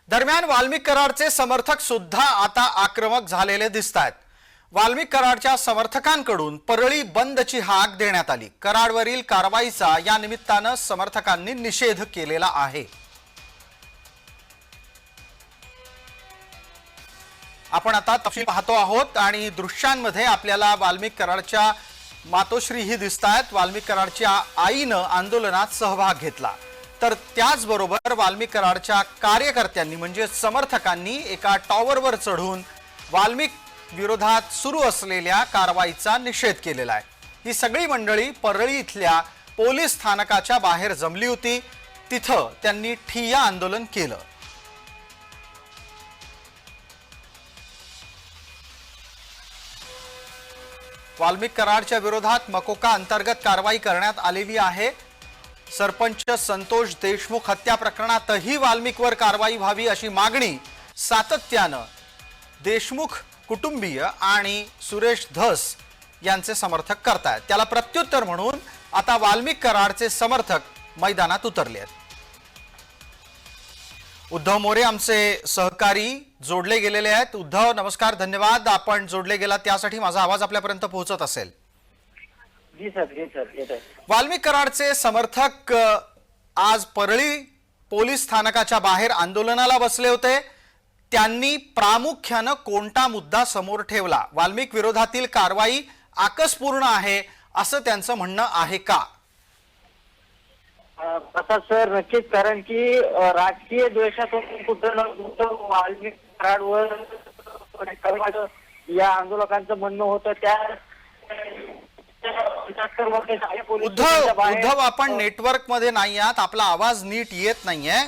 दरम्यान वाल्मिक कराडचे समर्थक सुद्धा आता आक्रमक झालेले दिसतात। वाल्मिक कराडच्या समर्थकांकडून परळी बंदची हाक देण्यात आली। कराडवरील कारवाईचा या निमित्तानं समर्थकांनी निषेध केलेला आहे। आपण आता तपशील पाहतो आहोत आणि दृश्यांमध्ये आपल्याला वाल्मिक कराडच्या मातोश्रीही दिसतात। वाल्मिक कराडच्या आईनं आंदोलनात सहभाग घेतला, तर त्याचबरोबर वाल्मिक कराडच्या कार्यकर्त्यांनी म्हणजे समर्थकांनी एका टॉवरवर चढून वाल्मिक विरोधात सुरू असलेल्या कारवाईचा निषेध केलेला आहे। ही सगळी मंडळी परळी इथल्या पोलीस स्थानकाच्या बाहेर जमली होती। तिथं त्यांनी ठिय्या आंदोलन केलं। वाल्मिक कराडच्या विरोधात मकोका अंतर्गत कारवाई करण्यात आलेली आहे। सरपंच संतोष देशमुख हत्या प्रकरणातही वाल्मिकवर कारवाई व्हावी अशी मागणी सातत्यानं देशमुख कुटुंबीय आणि सुरेश धस यांचे समर्थक करतात। त्याला प्रत्युत्तर म्हणून आता वाल्मिक कराडचे समर्थक मैदानात उतरले आहेत। उद्धव मोरे आमचे सहकारी जोडले गेलेले आहेत। उद्धव नमस्कार, धन्यवाद। आपण जोडले गेलात त्यासाठी। माझा आवाज आपल्यापर्यंत पोहोचत असेल? जी सर, येत आहे। वाल्मिक कराडचे समर्थक आज परळी पोलीस स्थानकाच्या बाहेर आंदोलनाला बसले होते। त्यांनी प्रामुख्याने कोणता मुद्दा समोर ठेवला? वाल्मिक विरोधातील कारवाई आकसपूर्ण आहे असं त्यांचं म्हणणं आहे का? आता सर नक्कीच, कारण की राजकीय द्वेषातून कुठं वाल्मिक कराडवर या आंदोलकांचं म्हणणं होतं। त्या उद्धव आपण नेटवर्क मध्ये नाही आहात, आपला आवाज नीट येत नाहीये।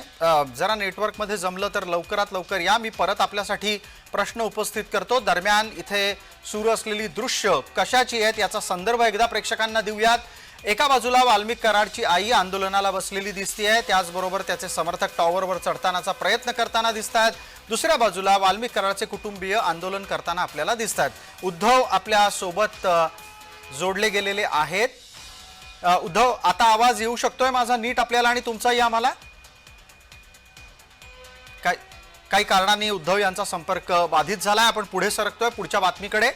जरा नेटवर्क मध्ये जमलं तर लवकरात लवकर या। मी परत आपल्यासाठी प्रश्न उपस्थित करतो। दरम्यान इथे सुरू असलेली दृश्य कशाची आहेत याचा संदर्भ एकदा प्रेक्षकांना देऊयात। एका बाजूला वाल्मिक कराडची आई आंदोलनाला बसलेली दिसतेय, त्याचबरोबर त्याचे समर्थक टॉवरवर चढतानाचा प्रयत्न करताना दिसतात। दुसऱ्या बाजूला वाल्मिक कराडचे कुटुंबीय आंदोलन करताना आपल्याला दिसतात। उद्धव आपल्या सोबत जोडले गेलेले आहेत। उद्धव, आता आवाज येऊ शकतोय माझा नीट आपल्याला आणि तुमचाही आम्हाला? काही कारणाने उद्धव यांचा संपर्क बाधित झालाय। आपण पुढे सरकतोय पुढच्या बातमीकडे।